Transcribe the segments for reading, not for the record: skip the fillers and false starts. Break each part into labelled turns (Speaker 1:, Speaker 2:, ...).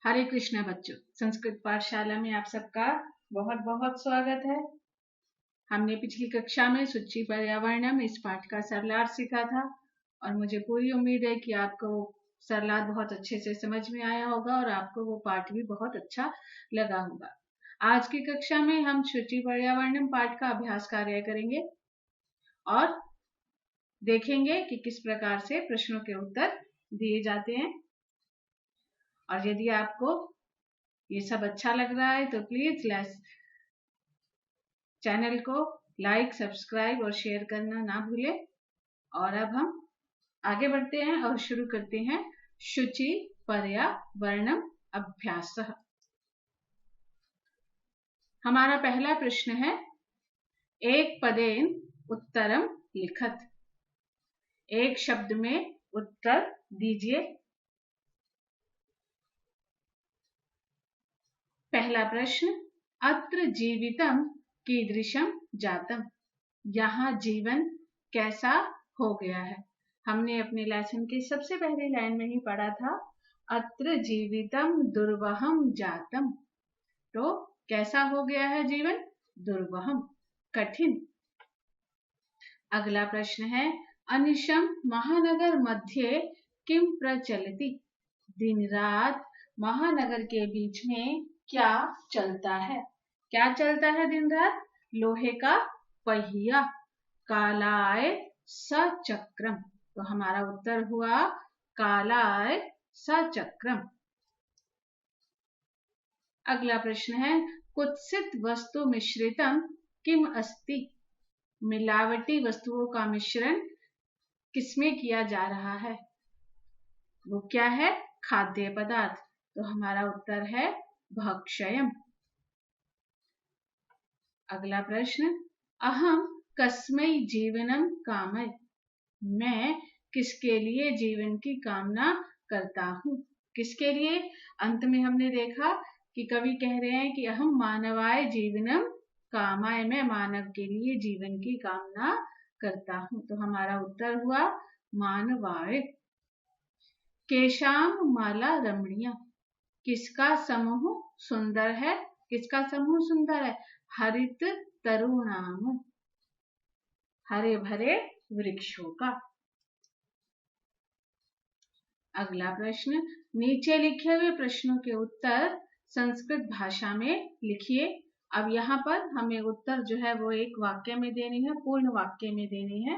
Speaker 1: हरे कृष्णा बच्चों, संस्कृत पाठशाला में आप सबका बहुत बहुत स्वागत है। हमने पिछली कक्षा में सूची पर्यावरणम इस पाठ का सरलार्थ सीखा था और मुझे पूरी उम्मीद है कि आपको सरलार्थ बहुत अच्छे से समझ में आया होगा और आपको वो पाठ भी बहुत अच्छा लगा होगा। आज की कक्षा में हम सूची पर्यावरणम पाठ का अभ्यास कार्य करेंगे और देखेंगे कि किस प्रकार से प्रश्नों के उत्तर दिए जाते हैं। और यदि आपको ये सब अच्छा लग रहा है तो प्लीज चैनल को लाइक, सब्सक्राइब और शेयर करना ना भूलें। और अब हम आगे बढ़ते हैं और शुरू करते हैं शुचि पर्यावरणम अभ्यास। हमारा पहला प्रश्न है, एक पदेन उत्तरम लिखत। एक शब्द में उत्तर दीजिए। पहला प्रश्न, अत्र जीवितम कीदृशम जातम। यहाँ जीवन कैसा हो गया है। हमने अपने लेसन की सबसे पहली लाइन में ही पढ़ा था, अत्र जीवितम दुर्वहम जातम। तो कैसा हो गया है जीवन? दुर्वहम, कठिन। अगला प्रश्न है, अनिशम महानगर मध्य किम प्रचलति। दिन रात महानगर के बीच में क्या चलता है? क्या चलता है दिन रात? लोहे का पहिया। कालाय सचक्रम। तो हमारा उत्तर हुआ कालाय सचक्रम। अगला प्रश्न है, कुत्सित वस्तु मिश्रितम किम अस्ति। मिलावटी वस्तुओं का मिश्रण किसमें किया जा रहा है? वो क्या है? खाद्य पदार्थ। तो हमारा उत्तर है भक्षयम। अगला प्रश्न, अहम कस्मै जीवनम कामय। मैं किसके लिए जीवन की कामना करता हूँ? किसके लिए? अंत में हमने देखा कि कवि कह रहे हैं कि अहम मानवाय जीवनम कामाय। मैं मानव के लिए जीवन की कामना करता हूँ। तो हमारा उत्तर हुआ मानवाय। केशाम माला रमणीय। किसका समूह सुंदर है? किसका समूह सुंदर है? हरित तरुणाम, हरे भरे वृक्षों का। अगला प्रश्न, नीचे लिखे हुए प्रश्नों के उत्तर संस्कृत भाषा में लिखिए। अब यहाँ पर हमें उत्तर जो है वो एक वाक्य में देनी है, पूर्ण वाक्य में देनी है।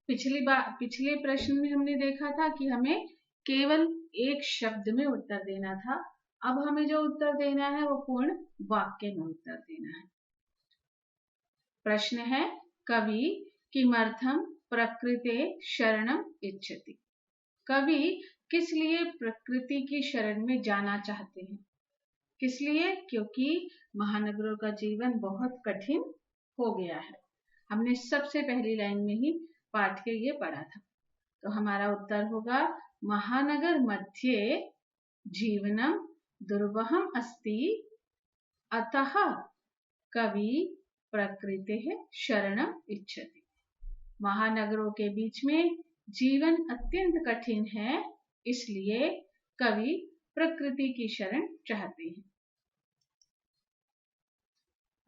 Speaker 1: पिछले प्रश्न में हमने देखा था कि हमें केवल एक शब्द में उत्तर देना था। अब हमें जो उत्तर देना है वो पूर्ण वाक्य में उत्तर देना है। प्रश्न है, कवि किमर्थम प्रकृते शरणम इच्छति। कवि किस लिए प्रकृति की शरण में जाना चाहते हैं? किस लिए? क्योंकि महानगरों का जीवन बहुत कठिन हो गया है। हमने सबसे पहली लाइन में ही पाठ के ये पढ़ा था। तो हमारा उत्तर होगा महानगर मध्ये जीवनम दुर्वहम अस्ति, अतः कवि प्रकृतेः शरणम इच्छति। महानगरों के बीच में जीवन अत्यंत कठिन है, इसलिए कवि प्रकृति की शरण चाहते हैं।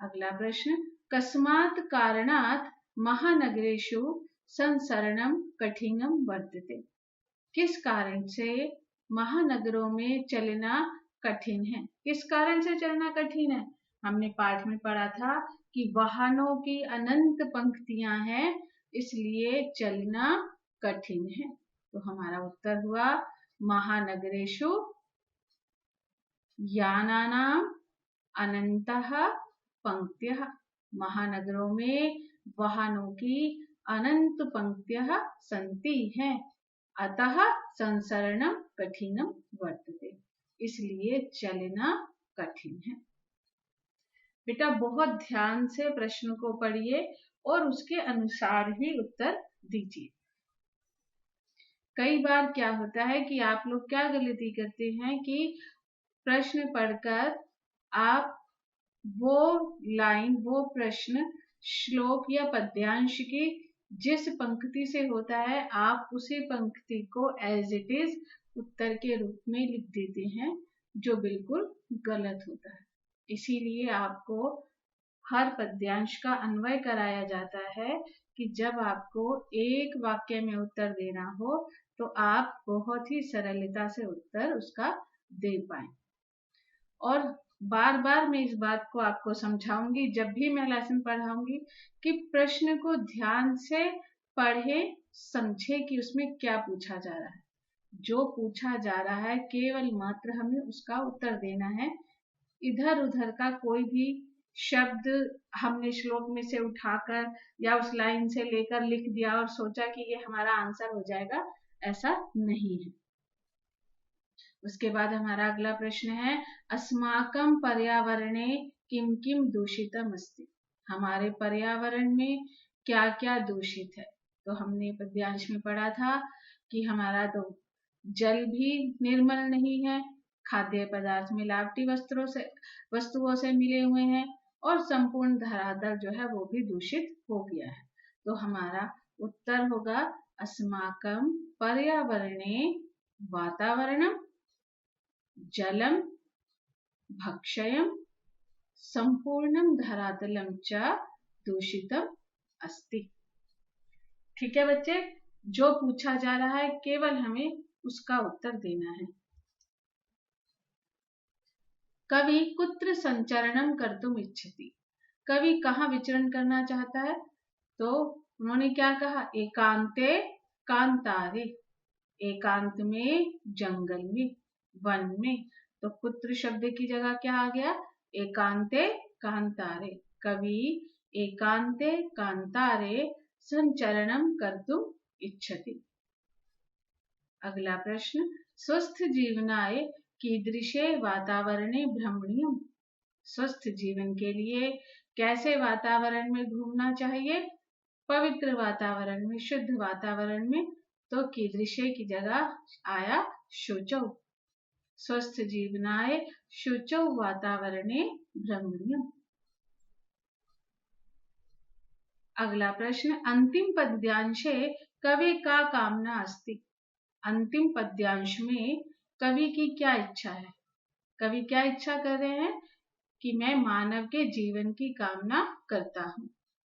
Speaker 1: अगला प्रश्न, कस्मात् कारणात् महानगरेषु संसरणम कठिनम वर्तते। किस कारण से महानगरों में चलना कठिन है? किस कारण से चलना कठिन है? हमने पाठ में पढ़ा था कि वाहनों की अनंत पंक्तियां हैं, इसलिए चलना कठिन है। तो हमारा उत्तर हुआ महानगरेषु यानानाम अनंतः पंक्तियः। महानगरों में वाहनों की अनंत पंक्तियां सन्ति हैं, अतः संसरणम कठिनम वर्तते। इसलिए चलना कठिन है। बेटा बहुत ध्यान से प्रश्न को पढ़िए और उसके अनुसार ही उत्तर दीजिए। कई बार क्या होता है कि आप लोग क्या गलती करते हैं कि प्रश्न पढ़कर आप वो लाइन, वो प्रश्न, श्लोक या पद्यांश की जिस पंक्ति से होता है, आप उसी पंक्ति को एज इट इज उत्तर के रूप में लिख देते हैं, जो बिल्कुल गलत होता है। इसीलिए आपको हर पद्यांश का अन्वय कराया जाता है कि जब आपको एक वाक्य में उत्तर देना हो तो आप बहुत ही सरलता से उत्तर उसका दे पाए। और बार बार मैं इस बात को आपको समझाऊंगी जब भी मैं लेसन पढ़ाऊंगी कि प्रश्न को ध्यान से पढ़े, समझे कि उसमें क्या पूछा जा रहा है। जो पूछा जा रहा है केवल मात्र हमें उसका उत्तर देना है। इधर उधर का कोई भी शब्द हमने श्लोक में से उठाकर या उस लाइन से लेकर लिख दिया और सोचा कि ये हमारा आंसर हो जाएगा, ऐसा नहीं है। उसके बाद हमारा अगला प्रश्न है, अस्माकं पर्यावरणे किम किम दूषितम अस्ति। हमारे पर्यावरण में क्या क्या दूषित है। तो हमने पद्यांश में पढ़ा था कि हमारा तो जल भी निर्मल नहीं है, खाद्य पदार्थ मिलावटी वस्तुओं से मिले हुए हैं और संपूर्ण धरातल जो है वो भी दूषित हो गया है। तो हमारा उत्तर होगा अस्माकं पर्यावरणे वातावरणम जलम भक्षयम संपूर्णम धरातलम च दूषितम अस्ति। ठीक है बच्चे, जो पूछा जा रहा है केवल हमें उसका उत्तर देना है। कवि कुत्र संचरणम कर्तुम इच्छति। कवि कहाँ विचरण करना चाहता है? तो उन्होंने क्या कहा, एकांते कांतारे, एकांत में, जंगल में, वन में। तो कुत्र शब्द की जगह क्या आ गया, एकांते कांतारे। कवि एकांते कांतारे संचरणम कर्तुम इच्छति। अगला प्रश्न, स्वस्थ जीवनाय कीदृशे वातावरणे भ्रमणीयम। स्वस्थ जीवन के लिए कैसे वातावरण में घूमना चाहिए? पवित्र वातावरण में, शुद्ध वातावरण में। तो कीदृशे की जगह आया शुचौ। स्वस्थ जीवनाय शुचौ वातावरणे भ्रमणीयम। अगला प्रश्न, अंतिम पद्यांशे कवि का कामना अस्ति। अंतिम पद्यांश में कवि की क्या इच्छा है? कवि क्या इच्छा कर रहे हैं कि मैं मानव के जीवन की कामना करता हूँ।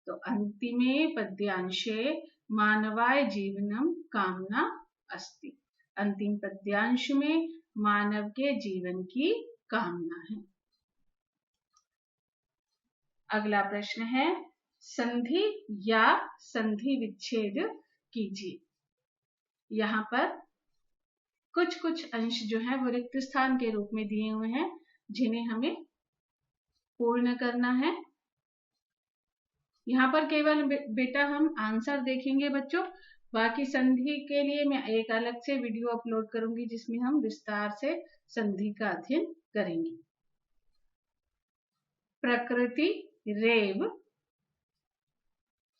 Speaker 1: तो अंतिमे पद्यांशे मानवाय जीवनम कामना अस्ति। अंतिम पद्यांश में मानव के जीवन की कामना है। अगला प्रश्न है, संधि या संधि विच्छेद कीजिए। यहाँ पर कुछ कुछ अंश जो है वो रिक्त स्थान के रूप में दिए हुए हैं, जिन्हें हमें पूर्ण करना है। यहाँ पर केवल बेटा हम आंसर देखेंगे बच्चों, बाकी संधि के लिए मैं एक अलग से वीडियो अपलोड करूंगी जिसमें हम विस्तार से संधि का अध्ययन करेंगे। प्रकृति रेव,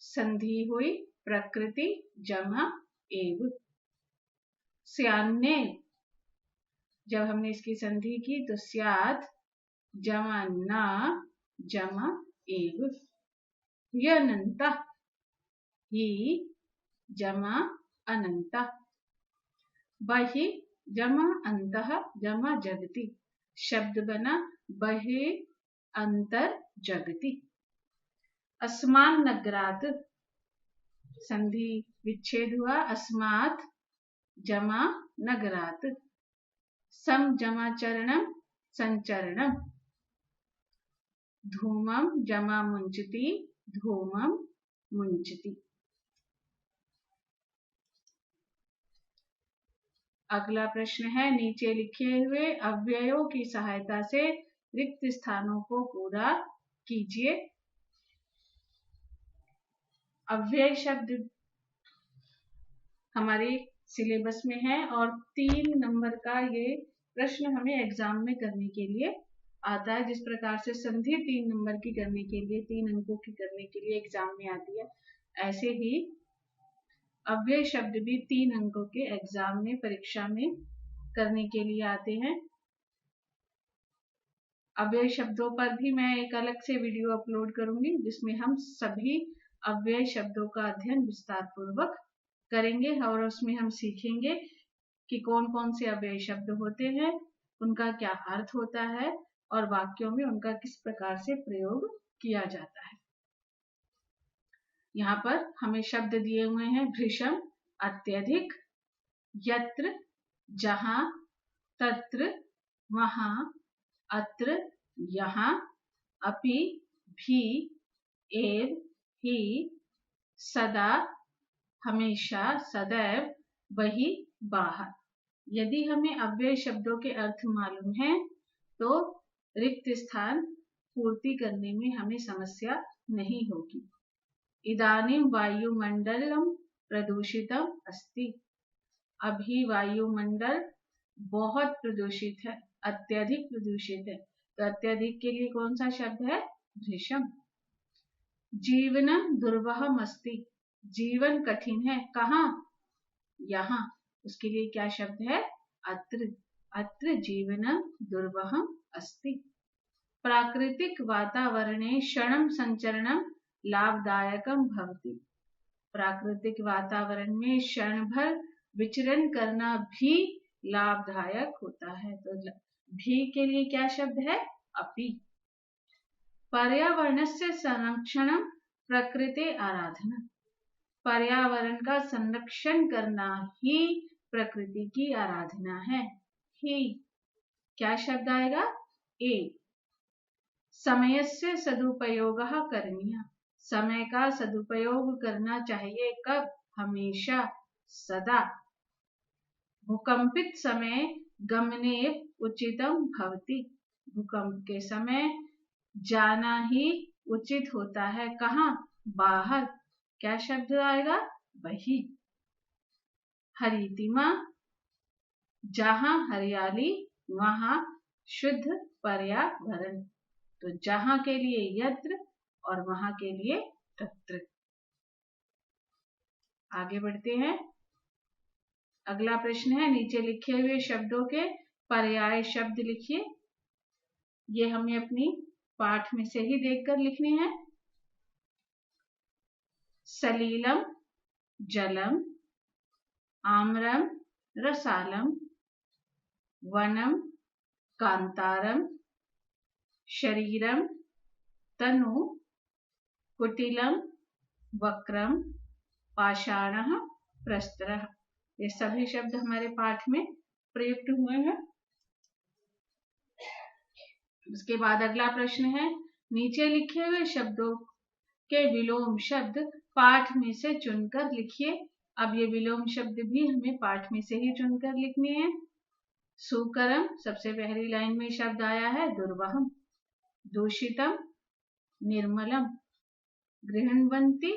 Speaker 1: संधि हुई प्रकृति जमा एव। स्यान्ने, जब हमने इसकी संधि की तो स्यात् जमा न जमा एव। यनंता, ही जमा अनंता। बहि जमा अंतः जमा जगति। शब्द बना बहि अंतर जगति। अस्मान नगरात, संधि विच्छेद हुआ, अस्मात् जमा नगरात। सम जमा चरणम संचरणम। धूमम जमा मुंचति धूमम मुंचति। अगला प्रश्न है, नीचे लिखे हुए अव्ययों की सहायता से रिक्त स्थानों को पूरा कीजिए। अव्यय शब्द हमारे सिलेबस में है और 3 नंबर का ये प्रश्न हमें एग्जाम में करने के लिए आता है। जिस प्रकार से संधि 3 नंबर की करने के लिए, 3 अंकों की करने के लिए एग्जाम में आती है, ऐसे ही अव्यय शब्द भी 3 अंकों के एग्जाम में, परीक्षा में करने के लिए आते हैं। अव्यय शब्दों पर भी मैं एक अलग से वीडियो अपलोड करूंगी जिसमें हम सभी अव्यय शब्दों का अध्ययन विस्तार पूर्वक करेंगे और उसमें हम सीखेंगे कि कौन कौन से अव्यय शब्द होते हैं उनका क्या अर्थ होता है और वाक्यों में उनका किस प्रकार से प्रयोग किया जाता है। यहाँ पर हमें शब्द दिए हुए हैं भृशम अत्यधिक, यत्र जहां, तत्र वहां, अत्र यहाँ, अपि भी, एव ही, सदा हमेशा, सदैव, वही, बाहर। यदि हमें अव्यय शब्दों के अर्थ मालूम है तो रिक्त स्थान पूर्ति करने में हमें समस्या नहीं होगी। इदानीं वायुमंडलम प्रदूषितम अस्ति। अभी वायुमंडल बहुत प्रदूषित है, अत्यधिक प्रदूषित है। तो अत्यधिक के लिए कौन सा शब्द है? भृशम। जीवनम दुर्वहम अस्ति। जीवन कठिन है, कहाँ? यहाँ। उसके लिए क्या शब्द है? अत्र। अत्र जीवनम दुर्वहम अस्ति। प्राकृतिक वातावरणे क्षणम संचरणम लाभदायकम भवति। प्राकृतिक वातावरण में क्षण भर विचरण करना भी लाभदायक होता है। तो भी के लिए क्या शब्द है? अपि। पर्यावरणस्य संरक्षणम प्रकृते आराधना। पर्यावरण का संरक्षण करना ही प्रकृति की आराधना है। ही क्या शब्द आएगा? ए। समयस्य सदुपयोगः करणीयः। समय का सदुपयोग करना चाहिए। कब? हमेशा, सदा। भूकंपित समय गमने उचितम भवति। भूकंप के समय जाना ही उचित होता है। कहाँ? बाहर। क्या शब्द आएगा? वही। हरितिमा। जहां हरियाली वहां शुद्ध पर्यावरण। तो जहां के लिए यत्र और वहां के लिए तत्र। आगे बढ़ते हैं। अगला प्रश्न है, नीचे लिखे हुए शब्दों के पर्याय शब्द लिखिए। ये हमें अपनी पाठ में से ही देखकर लिखने हैं। सलीलम जलम, आम्रम रसालम, वनम कांतारम, शरीरम तनु, कुटिलम वक्रम, पाषाणः प्रस्तरः। ये सभी शब्द हमारे पाठ में प्रयुक्त हुए हैं। उसके बाद अगला प्रश्न है, नीचे लिखे हुए शब्दों के विलोम शब्द पाठ में से चुनकर लिखिए। अब ये विलोम शब्द भी हमें पाठ में से ही चुनकर लिखने हैं। सुकरम, सबसे पहली लाइन में शब्द आया है दुर्वहम। दूषितम निर्मलम, गृह्णवन्ति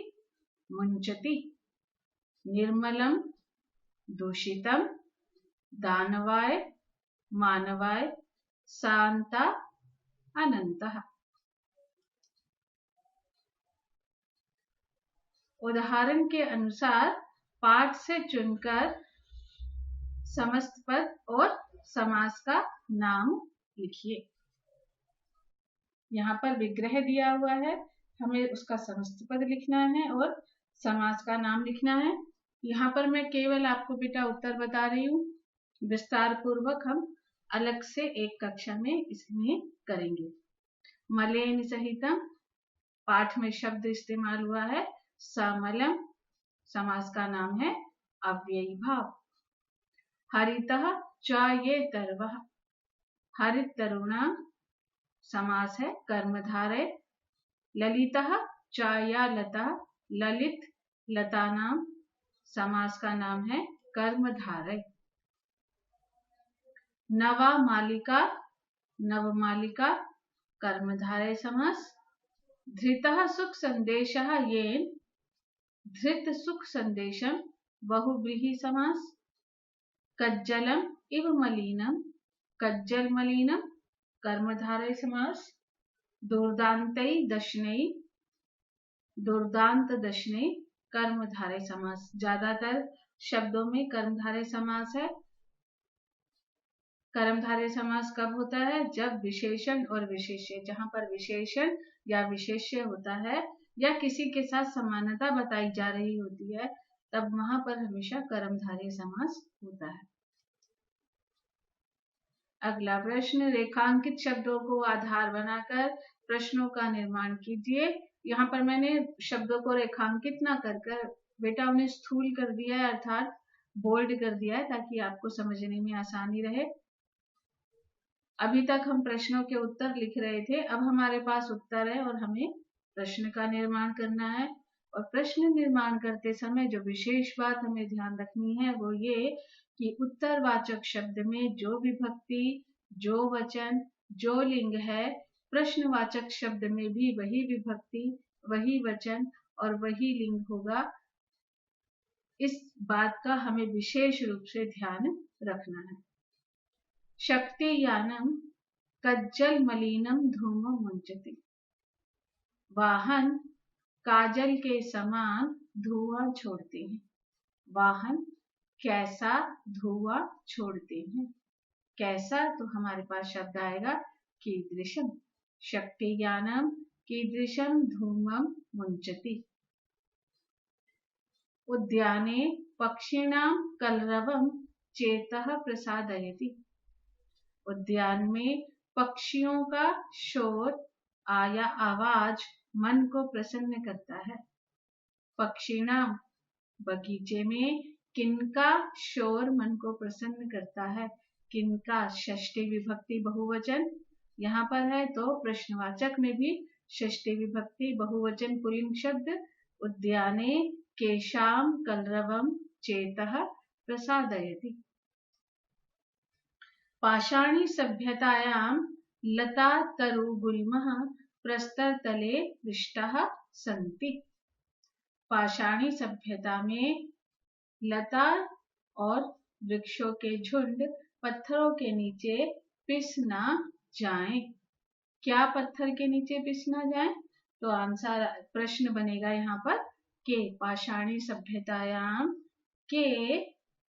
Speaker 1: मुंचति। निर्मलम दूषितम, दानवाय मानवाय, शांता अनंतः। उदाहरण के अनुसार पाठ से चुनकर समस्त पद और समास का नाम लिखिए। यहाँ पर विग्रह दिया हुआ है, हमें उसका समस्त पद लिखना है और समास का नाम लिखना है। यहाँ पर मैं केवल आपको बेटा उत्तर बता रही हूँ, विस्तार पूर्वक हम अलग से एक कक्षा में इसमें करेंगे। मलेन सहितम, पाठ में शब्द इस्तेमाल हुआ है समलम, समास का नाम है अव्ययी भाव। हरितः चायेतरवः, हरित तरुणा समास है कर्मधारय। ललितः चायालता, ललित लता नाम, समास का नाम है कर्मधारय। नवा मालिका, नवमालिका कर्मधारय समास। धृतः सुख संदेशः येन, धृत सुख संदेशम बहुव्रीहि समास। कज्जलम इव मलिनम, कज्जल मलिनम कर्मधारय समास। दुर्दान्तै दशनै, दुर्दांत दशनै कर्मधारय समास। ज्यादातर शब्दों में कर्मधारय समास है। कर्मधारय समास कब होता है? जब विशेषण और विशेष्य, जहां पर विशेषण या विशेष्य होता है या किसी के साथ समानता बताई जा रही होती है, तब वहां पर हमेशा कर्मधारय समास होता है। अगला प्रश्न, रेखांकित शब्दों को आधार बनाकर प्रश्नों का निर्माण कीजिए। यहाँ पर मैंने शब्दों को रेखांकित ना कर बेटा उन्हें स्थूल कर दिया है, अर्थात बोल्ड कर दिया है, ताकि आपको समझने में आसानी रहे। अभी तक हम प्रश्नों के उत्तर लिख रहे थे, अब हमारे पास उत्तर है और हमें प्रश्न का निर्माण करना है। और प्रश्न निर्माण करते समय जो विशेष बात हमें ध्यान रखनी है वो ये कि उत्तरवाचक शब्द में जो विभक्ति, जो वचन, जो लिंग है, प्रश्नवाचक शब्द में भी वही विभक्ति, वही वचन और वही लिंग होगा। इस बात का हमें विशेष रूप से ध्यान रखना है। शक्तियानम कज्जल मलिनम धूमं मुंचति। वाहन काजल के समान धुआं छोड़ते हैं। वाहन कैसा धुआं छोड़ते हैं। कैसा, तो हमारे पास शब्द आएगा कीदृशम। शक्तियानम कीदृशम धूमं मुंचति। उद्याने पक्षिणां कलरवं चेतः प्रसादयति। उद्यान में पक्षियों का शोर या आवाज मन को प्रसन्न करता है। पक्षिणां, बगीचे में किनका शोर मन को प्रसन्न करता है। किनका, षष्ठी विभक्ति बहुवचन यहाँ पर है, तो प्रश्नवाचक में भी षष्ठी विभक्ति बहुवचन पुल्लिंग शब्द। उद्याने केशाम कलरवम चेतः प्रसादयति। पाषाणी सभ्यतायां लता तरुगुल्मः प्रस्तरतले विष्टाः सन्ति। पाषाणी सभ्यता में लता और वृक्षों के झुंड पत्थरों के नीचे पिस ना जाएं। क्या पत्थर के नीचे पिस ना जाएं? तो आंसर प्रश्न बनेगा यहाँ पर के पाषाणी सभ्यतायां के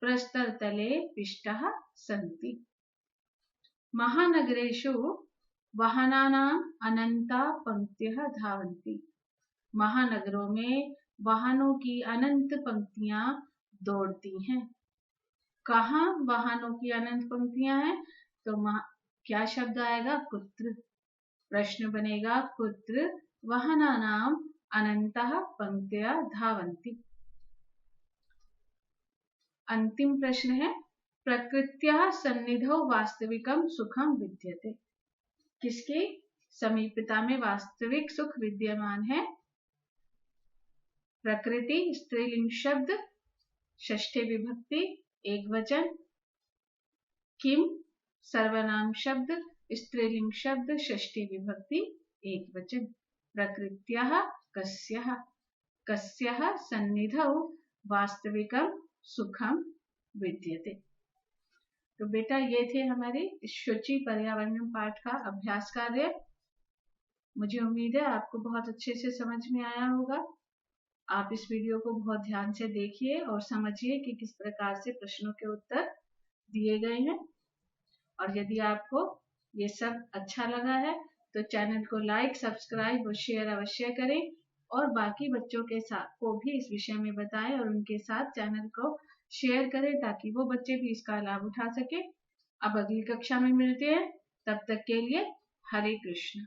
Speaker 1: प्रस्तरतले विष्टाः सन्ति। महानगरेषु वाहनानां अनंता पंक्तियः धावन्ति। महानगरों में वाहनों की अनंत पंक्तियां दौड़ती हैं। कहाँ वाहनों की अनंत पंक्तियां हैं? तो क्या शब्द आएगा? कुत्र। प्रश्न बनेगा कुत्र वाहनानां अनंतः पंक्तियः धावन्ति। अंतिम प्रश्न है, प्रकृत्याः सन्निधौ वास्तविकं सुखं विद्यते। किसकी समीपता में वास्तविक सुख विद्यमान है? प्रकृति स्त्रीलिंग शब्द, षष्ठी विभक्ति एकवचन। किम सर्वनाम शब्द, स्त्रीलिंग शब्द, षष्ठी विभक्ति एकवचन। प्रकृत्याः कस्याः, कस्याः सन्निधौ वास्तविकं सुखम विद्यते। तो बेटा ये थे हमारे शुचि पर्यावरण पाठ का अभ्यास कार्य। मुझे उम्मीद है आपको बहुत अच्छे से समझ में आया होगा। आप इस वीडियो को बहुत ध्यान से देखिए और समझिए कि किस प्रकार से प्रश्नों के उत्तर दिए गए हैं। और यदि आपको ये सब अच्छा लगा है तो चैनल को लाइक, सब्सक्राइब और शेयर अवश्य करें और बाकी बच्चों के साथ को भी इस विषय में बताएं और उनके साथ चैनल को शेयर करें ताकि वो बच्चे भी इसका लाभ उठा सके। अब अगली कक्षा में मिलते हैं, तब तक के लिए हरे कृष्ण।